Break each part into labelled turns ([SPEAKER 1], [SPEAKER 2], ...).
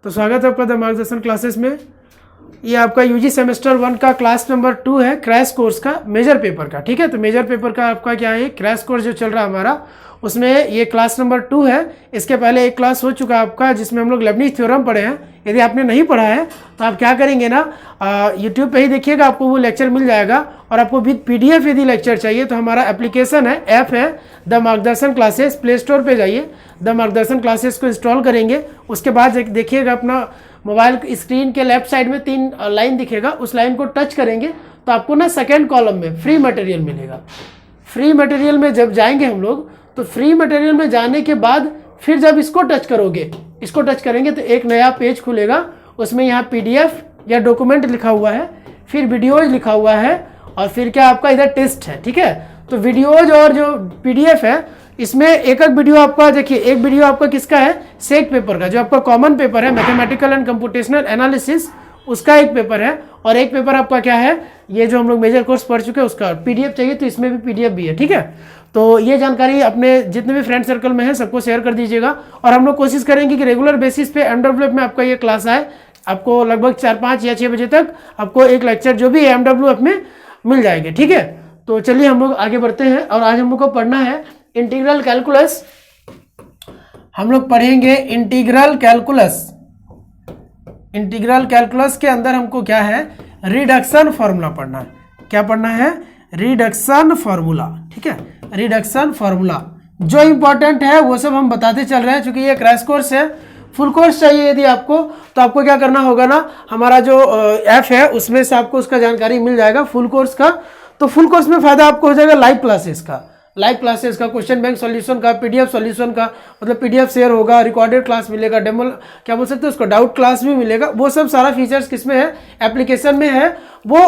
[SPEAKER 1] तो स्वागत है आपका द मार्गदर्शन क्लासेस में। ये आपका यूजी सेमेस्टर 1 का क्लास नंबर 2 है, क्रैश कोर्स का मेजर पेपर का। ठीक है, तो मेजर पेपर का आपका क्या है, क्रैश कोर्स जो चल रहा है हमारा, उसमें ये क्लास नंबर 2 है। इसके पहले एक क्लास हो चुका है आपका जिसमें हम लोग लेबनीज थ्योरम पढ़े हैं। यदि आपने नहीं पढ़ा है तो आप क्या करेंगे ना, यूट्यूब पे ही देखिएगा, आपको वो लेक्चर मिल जाएगा। और आपको विद पीडीएफ यदि लेक्चर चाहिए तो हमारा एप्लीकेशन है, ऐप है द मार्गदर्शन क्लासेस। प्ले स्टोर पे जाइए, द मार्गदर्शन क्लासेस को इंस्टॉल करेंगे। उसके बाद देखिएगा अपना मोबाइल स्क्रीन के लेफ्ट साइड में 3 लाइन दिखेगा, उस लाइन को टच करेंगे तो आपको ना सेकेंड कॉलम में फ्री मटेरियल मिलेगा। फ्री मटेरियल में जब जाएंगे हम लोग, तो फ्री मटेरियल में जाने के बाद फिर जब इसको टच करोगे, इसको टच करेंगे तो एक नया पेज खुलेगा। उसमें यहाँ पीडीएफ या डॉक्यूमेंट लिखा हुआ है, फिर वीडियोज लिखा हुआ है, और फिर क्या आपका इधर टेस्ट है। ठीक है, तो वीडियोज और जो पीडीएफ है, इसमें एक वीडियो आपका देखिए, एक वीडियो आपका किसका है, सेट पेपर का, जो आपका कॉमन पेपर है मैथमेटिकल एंड कंप्यूटेशनल एनालिसिस, उसका एक पेपर है। और एक पेपर आपका क्या है, ये जो हम लोग मेजर कोर्स पढ़ चुके हैं उसका पीडीएफ चाहिए, तो इसमें भी पीडीएफ भी है। ठीक है, तो ये जानकारी अपने जितने भी फ्रेंड सर्कल में है सबको शेयर कर दीजिएगा। और हम लोग कोशिश करेंगे कि रेगुलर बेसिस पे एमडब्ल्यू में आपका ये क्लास आए। आपको लगभग 4, 5 या 6 बजे तक आपको एक लेक्चर जो भी है एमडब्ल्यू में मिल जाएंगे। ठीक है, तो चलिए हम लोग आगे बढ़ते हैं। और आज हम लोग को पढ़ना है इंटीग्रल कैलकुलस। हम लोग पढ़ेंगे इंटीग्रल कैलकुलस। इंटीग्रल कैलकुलस के अंदर हमको क्या है, रिडक्शन फॉर्मूला पढ़ना है। क्या पढ़ना है, रिडक्शन फॉर्मूला। ठीक है, रिडक्शन फॉर्मूला जो इंपॉर्टेंट है वो सब हम बताते चल रहे हैं। क्योंकि ये क्रैश कोर्स है, फुल कोर्स चाहिए यदि आपको, तो आपको क्या करना होगा ना, हमारा जो ऐप है उसमें से आपको उसका जानकारी मिल जाएगा फुल कोर्स का। तो फुल कोर्स में फायदा आपको हो जाएगा लाइव क्लासेस का, लाइव क्लासेस का, क्वेश्चन बैंक सॉल्यूशन का, पीडीएफ सॉल्यूशन का, मतलब पीडीएफ शेयर होगा, रिकॉर्डेड क्लास मिलेगा, डेमो क्या बोल सकते हैं उसको, डाउट क्लास भी मिलेगा। वो सब सारा फीचर्स किस में है, एप्लीकेशन में है, वो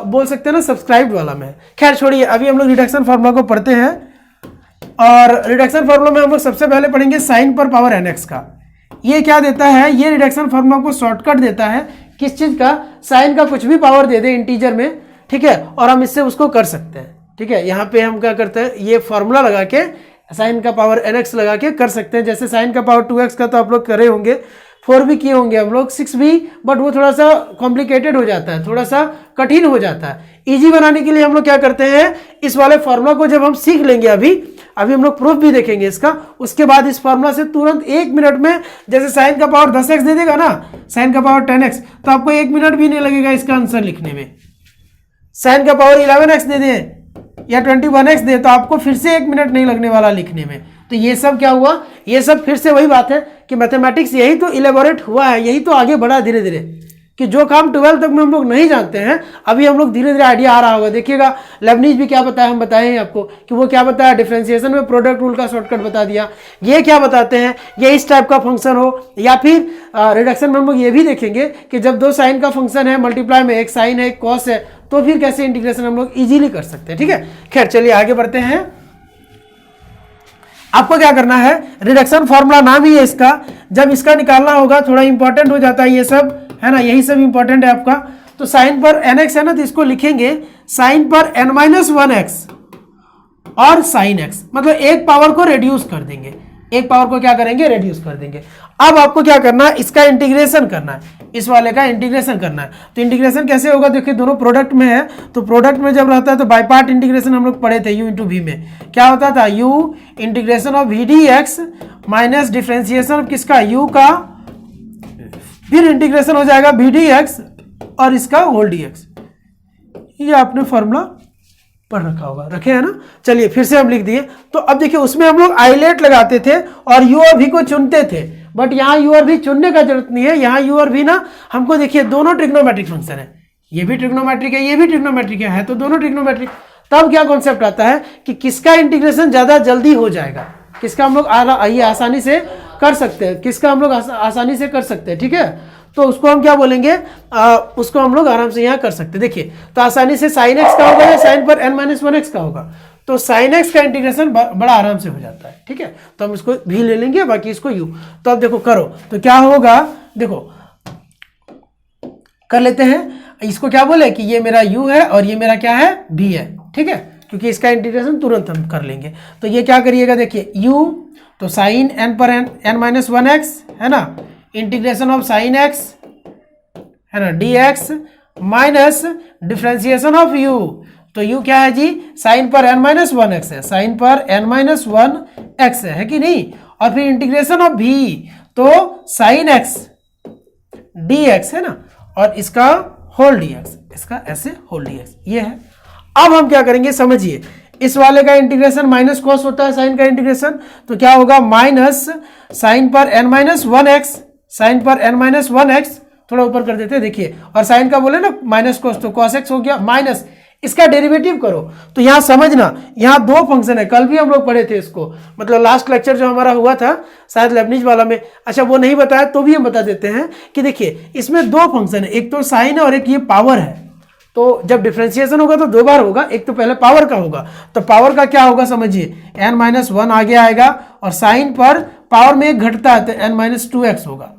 [SPEAKER 1] बोल सकते हैं ना सब्सक्राइब वाला में है। खैर छोड़िए, अभी हम लोग रिडक्शन फार्मूला को पढ़ते हैं। और रिडक्शन फार्मूला में हम लोग सबसे पहले पढ़ेंगे साइन पर पावर एनएक्स का। ये क्या देता है, ये रिडक्शन फार्मूला को शॉर्टकट देता है। किस चीज का, साइन का कुछ भी पावर दे दे इंटीजर में, ठीक है, और हम इससे उसको कर सकते हैं। ठीक है, यहाँ पे हम क्या करते हैं, ये फॉर्मूला लगा के साइन का पावर nx लगा के कर सकते हैं। जैसे साइन का पावर 2x का तो आप लोग करे होंगे, 4 भी किए होंगे हम लोग, 6 भी, बट वो थोड़ा सा कॉम्प्लिकेटेड हो जाता है, थोड़ा सा कठिन हो जाता है। इजी बनाने के लिए हम लोग क्या करते हैं, इस वाले फॉर्मूला को जब हम सीख लेंगे, अभी हम लोग प्रूफ भी देखेंगे इसका, उसके बाद इस फॉर्मूला से तुरंत 1 मिनट में, जैसे साइन का पावर 10x दे देगा ना, साइन का पावर 10x, तो आपको 1 मिनट भी नहीं लगेगा इसका आंसर लिखने में। साइन का पावर 11x दे दे या 21x दे, तो आपको फिर से 1 मिनट नहीं लगने वाला लिखने में। तो ये सब क्या हुआ, ये सब फिर से वही बात है कि मैथमेटिक्स यही तो इलेबोरेट हुआ है, यही तो आगे बढ़ा धीरे धीरे, कि जो काम 12 तक में हम लोग नहीं जानते हैं, अभी हम लोग धीरे धीरे आइडिया आ रहा होगा। देखिएगा लेबनीज भी क्या बताया, हम बताए हैं आपको कि वो क्या बताया, डिफरेंशिएशन में प्रोडक्ट रूल का शॉर्टकट बता दिया। ये क्या बताते हैं, ये इस टाइप का फंक्शन हो, या फिर रिडक्शन में हम लोग ये भी देखेंगे कि जब 2 साइन का फंक्शन है, मल्टीप्लाई में एक साइन है एक कॉस है, तो फिर कैसे इंटीग्रेशन हम लोग इजीली कर सकते हैं। ठीक है, खैर चलिए आगे बढ़ते हैं। आपको क्या करना है, रिडक्शन फॉर्मूला नाम ही है इसका, जब इसका निकालना होगा थोड़ा इंपॉर्टेंट हो जाता है ये सब, है ना, यही सब इंपॉर्टेंट है आपका। तो साइन पर nx है ना, तो इसको लिखेंगे साइन पर n-1x और साइन x, मतलब एक पावर को रेड्यूस कर देंगे, एक पावर को क्या करेंगे, रेड्यूस कर देंगे। अब आपको क्या करना है, इसका इंटीग्रेशन करना है, इस वाले का इंटीग्रेशन करना है। तो इंटीग्रेशन कैसे होगा, देखिए दोनों प्रोडक्ट में है, तो प्रोडक्ट में जब रहता है तो बाय पार्ट इंटीग्रेशन हम लोग पढ़े थे, u इंटू v में क्या होता था, u integration of v dx minus differentiation किसका, u का, फिर इंटीग्रेशन हो जाएगा v dx और इसका होल dx। ये आपने फॉर्मूला पढ़ रखा होगा, रखे है ना। चलिए फिर से हम लिख दिए। तो अब देखिए उसमें हम लोग आइलेट लगाते थे और u और v को चुनते थे, बट यहाँ u और v चुनने का जरूरत नहीं है। यहाँ u और v ना हमको देखिए दोनों ट्रिग्नोमेट्रिक फंक्शन है, ये भी ट्रिग्नोमेट्रिक है, ये भी ट्रिग्नोमेट्रिक है, तो दोनों ट्रिग्नोमेट्रिक। तब क्या कॉन्सेप्ट आता है कि किसका इंटीग्रेशन ज्यादा जल्दी हो जाएगा, किसका हम लोग आसानी से कर सकते हैं, किसका हम लोग आसानी से कर सकते हैं। ठीक है, तो उसको हम क्या बोलेंगे, उसको हम लोग आराम से यहाँ कर सकते हैं। देखिए तो आसानी से साइन x का होगा या साइन पर n-1x का होगा, तो साइन x का इंटीग्रेशन बड़ा आराम से हो जाता है। ठीक है, तो हम इसको भी ले लेंगे, बाकी इसको u। तो अब देखो करो तो क्या होगा, देखो कर लेते हैं। इसको क्या बोले कि ये मेरा u है और ये मेरा क्या है, v है। ठीक है, क्योंकि इसका इंटीग्रेशन तुरंत हम कर लेंगे। तो ये क्या करिएगा, देखिए u तो साइन n पर n-1x है ना, इंटीग्रेशन ऑफ साइन एक्स है ना d x minus differentiation of you, तो यू क्या है जी, साइन पर n माइनस वन एक्स है, साइन पर n माइनस वन एक्स है कि नहीं, और फिर इंटीग्रेशन ऑफ v, तो साइन एक्स डी एक्स है ना, और इसका होल डी एक्स, इसका ऐसे होल डी एक्स, ये है। अब हम क्या करेंगे समझिए, इस वाले का इंटीग्रेशन माइनस कॉस होता है साइन का इंटीग्रेशन, तो क्या होगा माइनस साइन पर n minus one x, sine पर n माइनस वन एक्स, थोड़ा ऊपर कर देते हैं देखिए, और साइन का बोले ना माइनस कॉस, तो कॉस एक्स हो गया माइनस, इसका डेरिवेटिव करो। तो यहां समझना, यहां दो फंक्शन है, कल भी हम लोग पढ़े थे इसको, मतलब लास्ट लेक्चर जो हमारा हुआ था शायद लेबनिज वाला में, अच्छा वो नहीं बताया तो भी हम बता देते हैं कि देखिए इसमें दो फंक्शन है, एक तो साइन है और एक ये पावर है। तो जब डिफ्रेंशिएशन होगा तो दो बार होगा, एक तो पहले पावर का होगा, तो पावर का क्या होगा समझिए, n माइनस वन आगे आएगा, और साइन पर पावर में एक घटता है तो n माइनस टू एक्स होगा,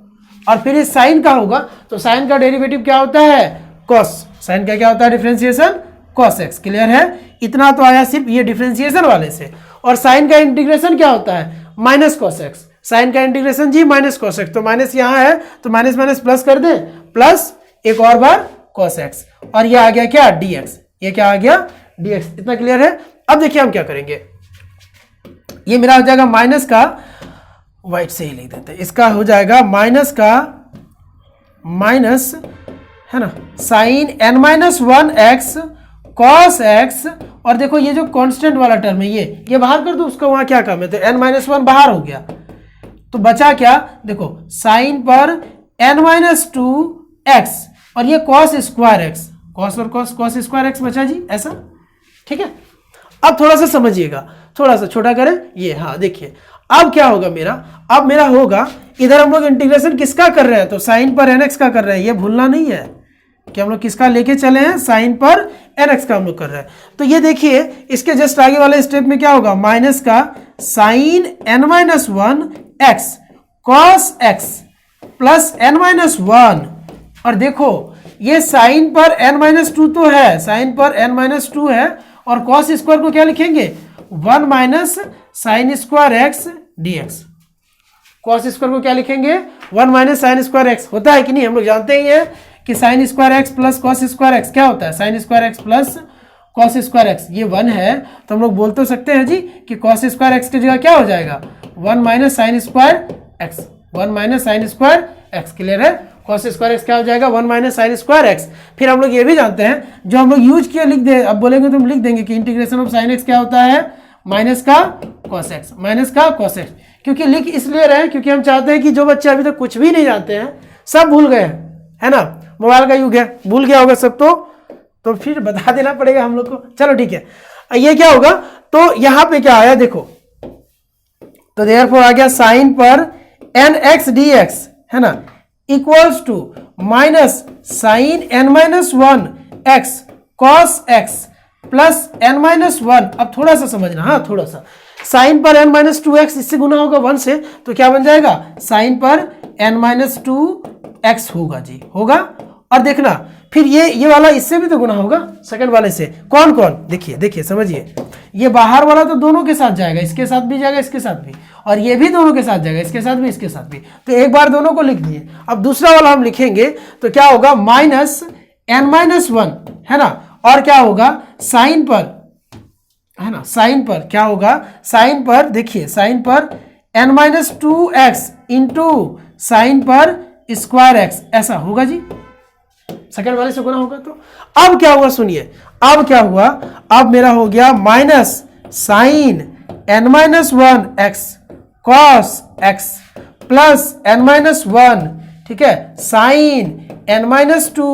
[SPEAKER 1] और फिर इस साइन का होगा, तो साइन का डेरिवेटिव क्या होता है, कॉस, साइन का क्या होता है डिफ्रेंशिएशन, कॉस एक्स। क्लियर है, इतना तो आया सिर्फ ये डिफ्रेंशिएशन वाले से। और साइन का इंटीग्रेशन क्या होता है, माइनस कॉस एक्स, साइन का इंटीग्रेशन जी माइनस कॉस एक्स, तो माइनस यहाँ है तो माइनस माइनस प्लस कर दे, प्लस एक और बार कॉस एक्स, और ये आ गया क्या डी एक्स, ये क्या आ गया डी एक्स। इतना क्लियर है। अब देखिए हम क्या करेंगे, ये मेरा हो जाएगा माइनस का, वाइट से ही लिख देते हैं, इसका हो जाएगा माइनस का माइनस है ना sine n minus one x cos x, और देखो ये जो कांस्टेंट वाला टर्म है ये बाहर कर दो, उसका वहां क्या काम है, तो n माइनस वन बाहर हो गया, तो बचा क्या, देखो साइन पर n माइनस टू एक्स, और ये कॉस स्क्वायर एक्स, कॉस और कॉस स्क्वायर एक्स बचा जी, ऐसा ठीक है। अब थोड़ा सा समझिएगा, थोड़ा सा छोटा करें ये, हाँ देखिए अब क्या होगा मेरा, अब मेरा होगा इधर हम लोग इंटीग्रेशन किसका कर रहे हैं, तो साइन पर nx का कर रहे हैं, ये भूलना नहीं है कि हम लोग किसका लेके चले हैं, साइन पर nx का हम लोग कर रहे हैं। तो ये देखिए इसके जस्ट आगे वाले स्टेप में क्या होगा, माइनस का sine n minus one x cos x plus n minus one, और देखो ये साइन पर n माइनस टू तो है, साइन पर n माइनस टू है, और कॉस स्क्वायर को क्या लिखेंगे, one minus sine square x d x, cos square को क्या लिखेंगे, one minus sine square x, होता है कि नहीं, हम लोग जानते ही हैं कि sine square x plus cos square x क्या होता है, sine square x plus cos square x, ये वन है, तो हम लोग बोल तो सकते हैं जी कि कॉस स्क्वायर एक्स की जगह क्या हो जाएगा, one minus sine square x, one minus sine square x. Clear है, कॉस स्क्वायर एक्स क्या हो जाएगा, one minus sine square x. फिर हम लोग ये भी जानते हैं, जो हम लोग यूज किया लिख दे, अब बोलेंगे तो हम लिख देंगे कि इंटीग्रेशन ऑफ साइन एक्स क्या होता है, माइनस का कॉस एक्स, माइनस का कॉस एक्स, क्योंकि लिख इसलिए रहे क्योंकि हम चाहते हैं कि जो बच्चे अभी तक कुछ भी नहीं जानते हैं, सब भूल गए हैं, है ना, मोबाइल का युग है, भूल गया होगा सब, तो फिर बता देना पड़ेगा हम लोग को। चलो ठीक है, ये क्या होगा, तो यहां पे क्या आया देखो, तो देयरफॉर आ गया साइन पर एन एक्स डी एक्स है ना equals to minus sine n minus one x cos x plus n minus one. अब थोड़ा सा समझना, हाँ थोड़ा सा, साइन पर n माइनस टू एक्स इससे गुना होगा वन से, तो क्या बन जाएगा, साइन पर n माइनस टू एक्स होगा जी, होगा। और देखना फिर ये वाला इससे भी तो गुना होगा सेकंड वाले से, कौन कौन, देखिए देखिए समझिए, ये बाहर वाला तो दोनों के साथ जाएगा, इसके साथ भी जाएगा, इसके साथ भी, और ये भी दोनों के साथ जाएगा, इसके साथ भी, इसके साथ भी, तो एक बार दोनों को लिख दिए। अब दूसरा वाला हम लिखेंगे तो क्या होगा, माइनस n माइनस वन है ना, और क्या होगा साइन पर, है ना, साइन पर क्या होगा, साइन पर देखिए, साइन पर n minus two x into sine पर स्क्वायर एक्स, ऐसा होगा जी, सेकंड वाले से गुना होगा। तो अब क्या हुआ सुनिए, अब क्या हुआ, अब मेरा हो गया minus sine n minus one x cos x plus n minus one, ठीक है, sine n minus two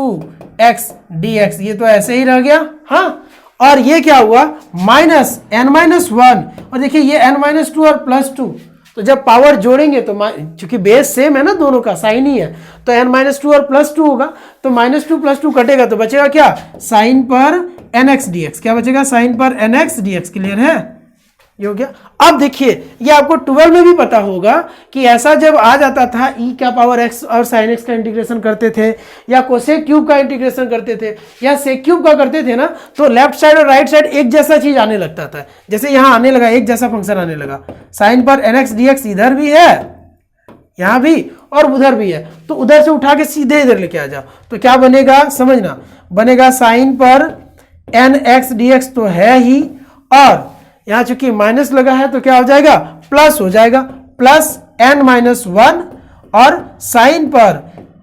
[SPEAKER 1] x d x, ये तो ऐसे ही रह गया, हाँ। और ये क्या हुआ, माइनस n माइनस वन, और देखिए ये n माइनस टू और प्लस टू, तो जब पावर जोड़ेंगे तो चूंकि बेस सेम है ना दोनों का, साइन ही है, तो n माइनस टू और प्लस टू होगा, तो माइनस टू प्लस टू कटेगा तो बचेगा क्या, साइन पर nx dx, क्या बचेगा, साइन पर nx dx। क्लियर है, ये हो गया। अब देखिए ये आपको 12 में भी पता होगा कि ऐसा जब आ जाता था e क्या पावर x और sin x का इंटीग्रेशन करते थे, या कोसेक क्यूब का इंटीग्रेशन करते थे, या सेक क्यूब का करते थे ना, तो लेफ्ट साइड और राइट साइड एक जैसा चीज आने लगता था, जैसे यहां आने लगा, एक जैसा फंक्शन आने लगा, साइन पर nx dx इधर भी है, यहां भी, और उधर भी है, तो उधर से उठा के सीधे इधर लेके आ जाओ। तो क्या बनेगा समझना, बनेगा साइन पर एन एक्स डी एक्स तो है ही, और यहां चूंकि माइनस लगा है तो क्या हो जाएगा, प्लस हो जाएगा, प्लस एन माइनस वन, और साइन पर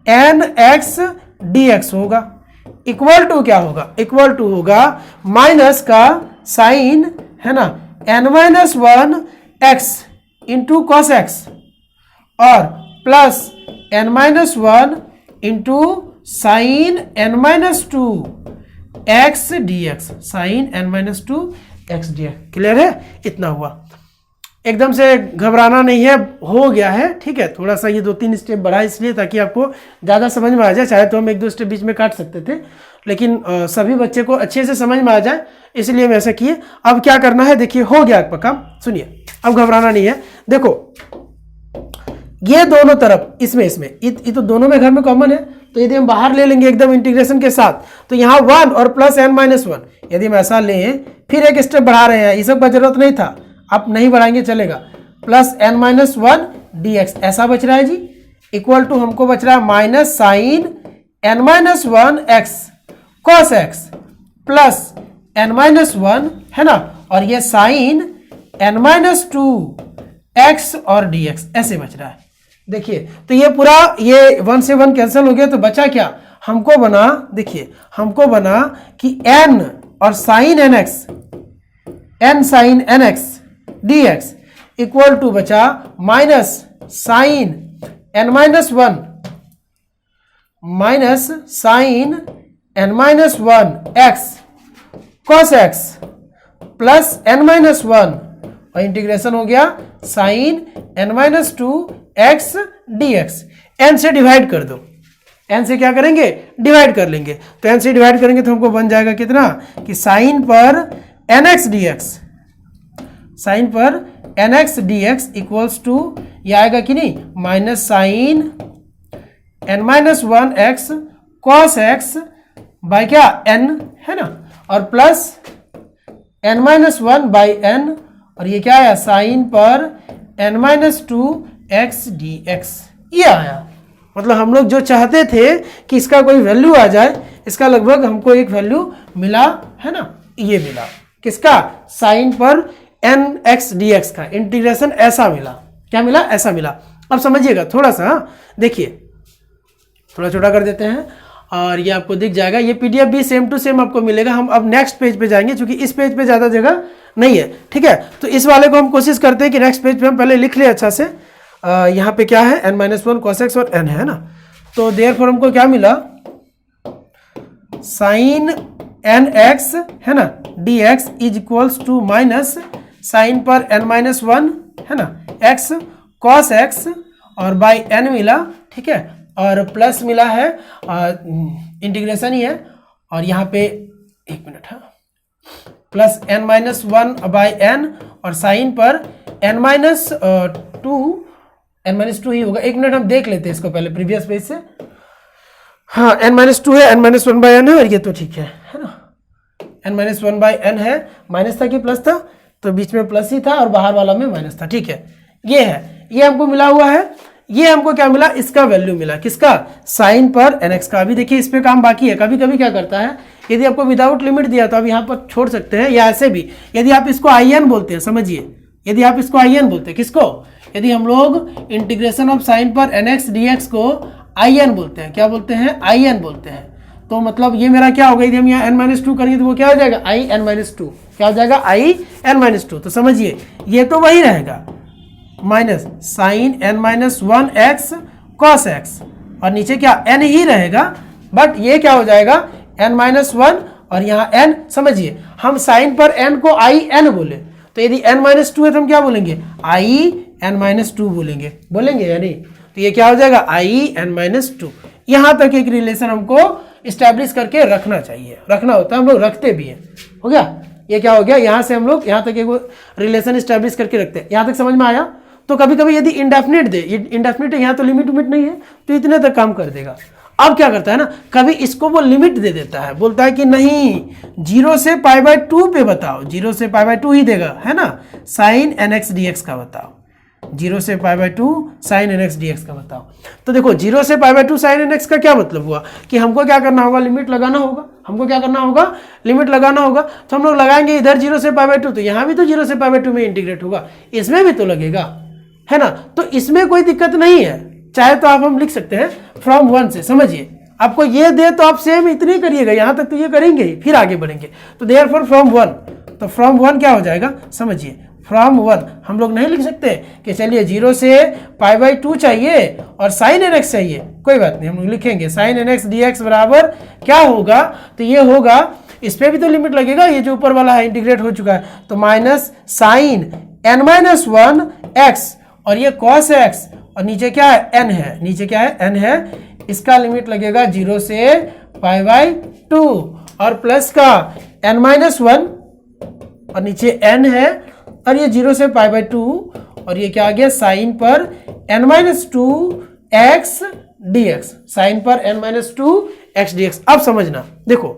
[SPEAKER 1] एन एक्स डी एक्स होगा, इक्वल टू क्या होगा, इक्वल टू होगा माइनस का साइन है ना n minus one x into cos x, और plus n minus one into sine n minus two x d x, sine n minus two x d x. Clear है, इतना हुआ। एकदम से घबराना नहीं है, हो गया है, ठीक है। थोड़ा सा ये 2-3 स्टेप बढ़ा इसलिए ताकि आपको ज़्यादा समझ में आ जाए। चाहे तो हम 1-2 स्टेप बीच में काट सकते थे, लेकिन सभी बच्चे को अच्छे से समझ में आ जाए इसलिए हम ऐसा किए। अब क्या करना है, देखिए हो गया आपका काम। सुनिए, अब घबराना नहीं है। देखो ये दोनों तरफ इसमें ये तो दोनों में घर में कॉमन है, तो यदि हम बाहर ले लेंगे एकदम इंटीग्रेशन के साथ, तो यहाँ 1 और प्लस एन माइनस वन, यदि हम ऐसा लें, फिर एक स्टेप बढ़ा रहे हैं, ये सब का जरूरत नहीं था, आप नहीं बढ़ाएंगे चलेगा, plus n minus one d x ऐसा बच रहा है जी, इक्वल टू हमको बच रहा है minus sine n minus one x cos x plus n minus one है ना, और ये sine n minus two x और डी एक्स ऐसे बच रहा है। देखिए तो ये पूरा ये 1 से 1 कैंसिल हो गया, तो बचा क्या हमको बना, देखिए हमको बना कि n और sine n x, n sine n x d x equal to बचा minus sine n minus one minus sine n minus one x cos x plus n minus one, और इंटीग्रेशन हो गया sine n minus two x d x. N से divide कर दो, N से क्या करेंगे, डिवाइड कर लेंगे, तो एन से डिवाइड करेंगे तो हमको बन जाएगा कितना कि साइन पर n x d x, sine पर n x d x equals to ये आएगा कि नहीं, minus sine n minus one x cos x by क्या एन है ना, और plus n minus one by n, और ये क्या आया साइन पर n minus two x d x, ये आया। मतलब हम लोग जो चाहते थे कि इसका कोई वैल्यू आ जाए, इसका लगभग हमको एक वैल्यू मिला है ना, ये मिला किसका, साइन पर एन एक्स डी एक्स का इंटीग्रेशन ऐसा मिला। क्या मिला, ऐसा मिला। अब समझिएगा थोड़ा सा, देखिए थोड़ा छोटा कर देते हैं और ये आपको दिख जाएगा। ये पीडीएफ भी सेम टू सेम आपको मिलेगा। हम अब नेक्स्ट पेज पे जाएंगे क्योंकि इस पेज पे ज़्यादा जगह नहीं है, ठीक है। तो इस वाले को हम कोशिश करते हैं कि नेक्स्ट पेज पे हम पहले लिख ले अच्छा से। यहाँ पे क्या है, n minus one cos x और एन है ना, तो देयरफॉर हमको क्या मिला, साइन एन एक्स है ना d x is equals to minus sine पर एन माइनस वन है ना एक्स कॉस एक्स और बाई एन मिला, ठीक है, और प्लस मिला है इंटीग्रेशन ही है, और यहाँ पे एक मिनट है plus n minus one by n और साइन पर एन माइनस टू ही होगा। एक मिनट हम देख लेते हैं इसको पहले प्रीवियस पेज से। हाँ एन माइनस टू है, n minus one by n है, और ये तो ठीक है ना, n minus one by n है, माइनस था कि प्लस था, तो बीच में प्लस ही था और बाहर वाला में माइनस था, ठीक है। ये है, ये हमको मिला हुआ है। ये हमको क्या मिला, इसका वैल्यू मिला, किसका, साइन पर एन एक्स का। अभी देखिए इस पे काम बाकी है। कभी कभी क्या करता है, यदि आपको विदाउट लिमिट दिया तो आप यहाँ पर छोड़ सकते हैं, या ऐसे भी यदि आप इसको आई एन बोलते हैं, समझिए यदि आप इसको आई एन बोलते हैं, किसको, यदि हम लोग इंटीग्रेशन ऑफ साइन पर एन एक्स डी एक्स को आई एन बोलते हैं, क्या बोलते हैं, आई एन बोलते हैं, तो मतलब ये मेरा क्या होगा, यदि हम यहाँ एन माइनस टू करेंगे तो वो क्या हो जाएगा, आई एन माइनस टू, क्या हो जाएगा, आई एन माइनस टू। तो समझिए ये तो वही रहेगा, minus sine n minus one x cos x, और नीचे क्या एन ही रहेगा, बट ये क्या हो जाएगा एन माइनस वन, और यहाँ एन। समझिए हम साइन पर एन को आई एन बोले, तो यदि एन माइनस टू है तो हम क्या बोलेंगे, आई एन माइनस टू बोलेंगे या नहीं, तो ये क्या हो जाएगा आई एन माइनस टू। यहाँ तक एक रिलेशन हमको इस्टेब्लिश करके रखना चाहिए, रखना होता है, हम लोग रखते भी हैं। हो गया, ये क्या हो गया, यहाँ से हम लोग यहाँ तक एक रिलेशन इस्टेब्लिश करके रखते हैं। यहाँ तक समझ में आया। तो कभी कभी यदि इंडेफिनिट दे, इंडेफिनिट है यहाँ तो लिमिट नहीं है, तो इतने तक काम कर देगा। अब क्या करता है ना, कभी इसको वो लिमिट दे देता है, बोलता है कि नहीं 0 से पाई बाय 2 पे बताओ, 0 से पाई बाय 2 ही देगा, है ना, sine n x d x का बताओ, 0 से π/2 sin nx dx का बताओ। तो देखो 0 से π/2 sin nx का क्या मतलब हुआ कि हमको क्या करना होगा, लिमिट लगाना होगा। हमको क्या करना होगा, लिमिट लगाना होगा। तो हम लोग लगाएंगे इधर 0 से π/2, तो यहाँ भी तो 0 से π/2 में इंटीग्रेट होगा, इसमें भी तो लगेगा, है ना। तो इसमें कोई दिक्कत नहीं है, चाहे तो आप हम लिख सकते हैं फ्रॉम 1 से। समझिए, आपको ये दे तो आप सेम इतनी करिएगा, यहाँ तक तो ये करेंगे ही, फिर आगे बढ़ेंगे। तो देयरफॉर फ्रॉम 1, तो फ्रॉम 1 क्या हो जाएगा, समझिए फ्रॉम 1 हम लोग नहीं लिख सकते कि चलिए 0 से π/2 चाहिए और sin nx चाहिए, कोई बात नहीं, हम लोग लिखेंगे sin nx dx बराबर क्या होगा, तो ये होगा, इस पर भी तो लिमिट लगेगा, ये जो ऊपर वाला है इंटीग्रेट हो चुका है, तो माइनस साइन n-1 x और ये cos x और नीचे क्या है n है, नीचे क्या है n है, इसका लिमिट लगेगा 0 से π/2 और प्लस का n-1 और नीचे n है और ये 0 से π/2 और ये क्या आ गया साइन पर n-2 x dx, साइन पर n-2 x dx। अब समझना, देखो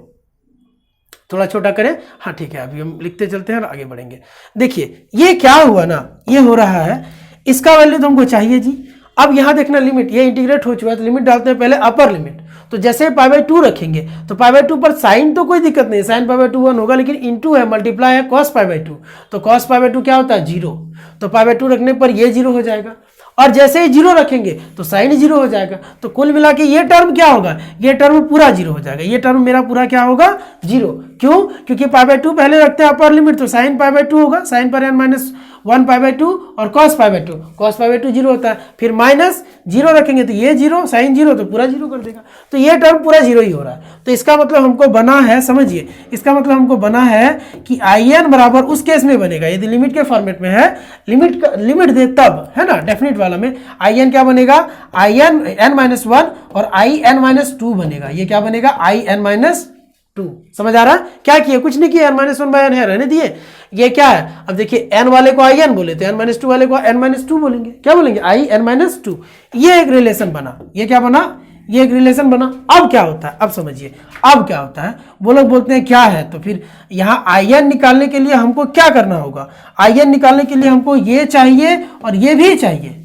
[SPEAKER 1] थोड़ा छोटा करें, हाँ ठीक है, अभी हम लिखते चलते हैं और आगे बढ़ेंगे। देखिए ये क्या हुआ ना, ये हो रहा है, इसका वैल्यू तो हमको चाहिए जी। अब यहाँ देखना लिमिट, ये इंटीग्रेट हो चुका है, तो लिमिट डालते हैं पहले अपर लिमिट। तो जैसे π/2 रखेंगे तो π/2 पर साइन तो कोई दिक्कत नहीं, साइन π/2 1 होगा, लेकिन इनटू है, मल्टीप्लाई है cos π/2, तो cos π/2 क्या होता है 0, तो π/2 रखने पर ये 0 हो जाएगा, और जैसे ही 0 रखेंगे तो साइन 0 हो जाएगा। तो कुल मिला के ये टर्म क्या होगा, ये टर्म पूरा 0 हो जाएगा, ये टर्म मेरा पूरा क्या होगा 0। क्यों, क्योंकि π/2 पहले रखते हैं अपर लिमिट, तो साइन π/2 होगा, साइन पर n-1 π/2 और cos π/2, cos π/2 0 होता है, फिर माइनस 0 रखेंगे तो ये 0, साइन 0 तो पूरा 0 कर देगा, तो ये टर्म पूरा 0 ही हो रहा है। तो इसका मतलब हमको बना है, समझिए इसका मतलब हमको बना है कि in बराबर उस केस में बनेगा यदि लिमिट के फॉर्मेट में है, लिमिट दे तब, है ना, डेफिनेट वाला में in क्या बनेगा, in n-1 और in-2 बनेगा, ये क्या बनेगा in-2। समझ आ रहा है, क्या किए, कुछ नहीं किया, n-1/n है, रहने दिए। ये क्या है, अब देखिए n वाले को in बोले तो n-2 वाले को n-2 बोलेंगे, क्या बोलेंगे in-2। ये एक रिलेशन बना, ये क्या बना, ये एक रिलेशन बना। अब क्या होता है, अब समझिए अब क्या होता है, वो लोग बोलते हैं क्या है, तो फिर यहाँ in निकालने के लिए हमको क्या करना होगा, in निकालने के लिए हमको ये चाहिए और ये भी चाहिए।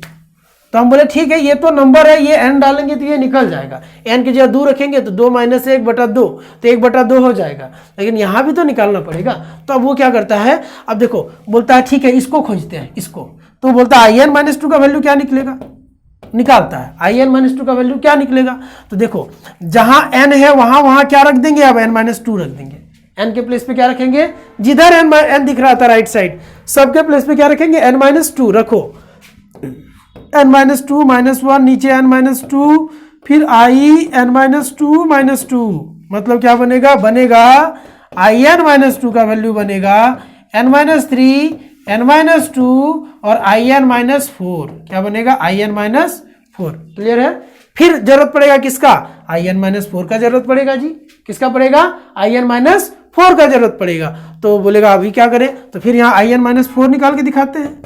[SPEAKER 1] तो हम बोले ठीक है, ये तो नंबर है, ये n डालेंगे तो ये निकल जाएगा, n की जगह 2 रखेंगे तो 2 - 1/2, तो 1/2 हो जाएगा, लेकिन यहाँ भी तो निकालना पड़ेगा। तो अब वो क्या करता है, अब देखो बोलता है ठीक है इसको खोजते हैं, इसको, तो बोलता है in-2 का वैल्यू क्या निकलेगा, निकालता है in-2 का वैल्यू क्या निकलेगा। तो देखो जहां n है वहां क्या रख देंगे, अब n-2 रख देंगे, n के प्लेस पे क्या रखेंगे, जिधर n दिख रहा था राइट साइड, सबके प्लेस पे क्या रखेंगे n-2 रखो, n-2 -1 नीचे n-2, फिर in-2 मतलब क्या बनेगा, in-2 का वैल्यू बनेगा n-3 n-2 और in-4, क्या बनेगा in-4। क्लियर है। फिर जरूरत पड़ेगा किसका, in-4 का जरूरत पड़ेगा जी, किसका पड़ेगा, in-4 का जरूरत पड़ेगा। तो बोलेगा अभी क्या करें, तो फिर यहाँ in-4 निकाल के दिखाते हैं।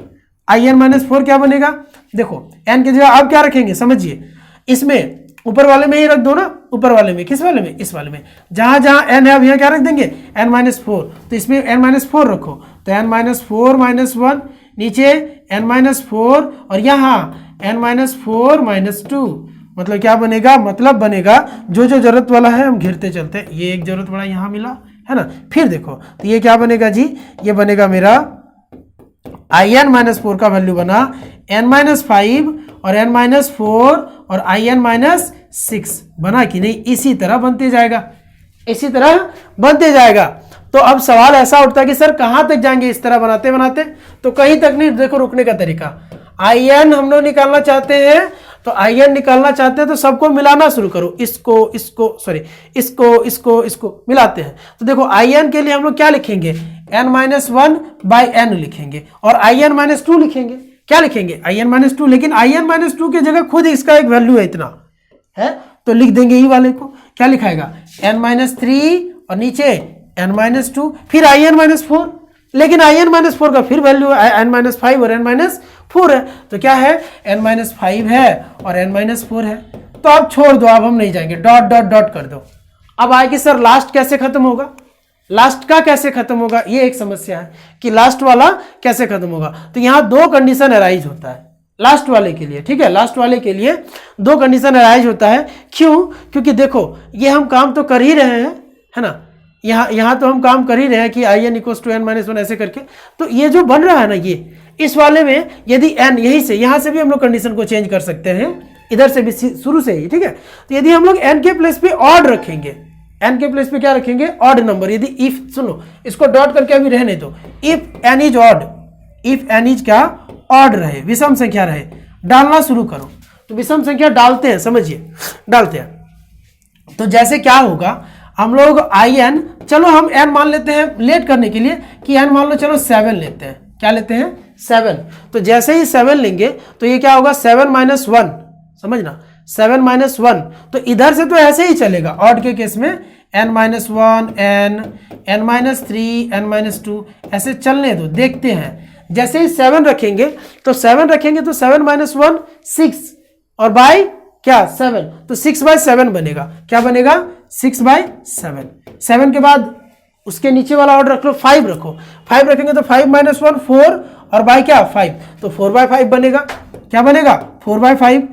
[SPEAKER 1] in-4 क्या बनेगा, देखो n की जगह अब क्या रखेंगे, समझिए इसमें ऊपर वाले में ही रख दो ना, ऊपर वाले में, किस वाले में, इस वाले में, जहां जहां n है अब यहाँ क्या रख देंगे n-4, तो इसमें n-4 रखो, तो n-4 -1 नीचे n-4 और यहाँ n-4 -2, मतलब क्या बनेगा, मतलब बनेगा जो जरूरत वाला है हम घेरते चलते हैं, ये एक जरूरत वाला यहाँ मिला है ना। फिर देखो तो ये क्या बनेगा जी, ये बनेगा मेरा in-4 का वैल्यू बना n-5 और n-4 और in-6 बना कि नहीं, इसी तरह बनते जाएगा, इसी तरह बनते जाएगा। तो अब सवाल ऐसा उठता है कि सर कहां तक जाएंगे इस तरह बनाते बनाते, तो कहीं तक नहीं। देखो रुकने का तरीका, in हम लोग निकालना चाहते हैं, तो in निकालना चाहते हैं तो सबको मिलाना शुरू करो, इसको मिलाते हैं। तो देखो in के लिए हम लोग क्या लिखेंगे, n-1/n लिखेंगे और in-2 लिखेंगे, क्या लिखेंगे in-2, लेकिन in-2 की जगह खुद इसका एक वैल्यू है इतना है, तो लिख देंगे ई वाले को, क्या लिखाएगा n-3 और नीचे n-2, फिर in-4, लेकिन in-4 का फिर वैल्यू n-5 और n-4 है, तो क्या है n-5 है और n-4 है। तो अब छोड़ दो, अब हम नहीं जाएंगे, डॉट डॉट डॉट कर दो। अब आएगी सर लास्ट कैसे खत्म होगा, लास्ट का कैसे खत्म होगा, ये एक समस्या है कि लास्ट वाला कैसे खत्म होगा। तो यहाँ दो कंडीशन अराइज होता है, लास्ट वाले के लिए, ठीक है, लास्ट वाले के लिए 2 कंडीशन अराइज होता है। क्यों? क्योंकि देखो ये हम काम तो कर ही रहे हैं, है ना, यहाँ तो हम काम कर ही रहे हैं कि I n equals to n minus one ऐसे करके। तो ये जो बन रहा है ना, ये इस वाले में यदि एन यहीं से यहाँ से भी हम लोग कंडीशन को चेंज कर सकते हैं, इधर से भी शुरू से ही, ठीक है। तो यदि हम लोग एन के प्लेस पे ऑड रखेंगे, एन के प्लेस पे क्या रखेंगे? Odd number. यदि इफ, सुनो इसको डॉट करके अभी रहने दो, if n is odd, if n is क्या? ऑड रहे, विषम संख्या रहे, डालना शुरू करो। तो विषम संख्या डालते हैं, समझिए डालते हैं। तो जैसे क्या होगा, हम लोग आई एन, चलो हम एन मान लेते हैं लेट करने के लिए कि एन मान लो चलो 7 लेते हैं। क्या लेते हैं? 7। तो जैसे ही 7 लेंगे तो ये क्या होगा? 7 माइनस 1, समझना 7 माइनस 1। तो इधर से तो ऐसे ही चलेगा ऑड के केस में, n minus 1, n minus 3, n minus 2 ऐसे चलने दो, देखते हैं। जैसे ही 7 रखेंगे तो 7 रखेंगे तो 7 माइनस 1 6 और बाई क्या? 7, तो 6/7 बनेगा। क्या बनेगा? 6/7। 7 के बाद उसके नीचे वाला ऑर्डर रख लो, 5 रखो, 5 रखेंगे तो 5 माइनस 1 4 और बाई क्या? 5, तो 4/5 बनेगा। क्या बनेगा? 4/5।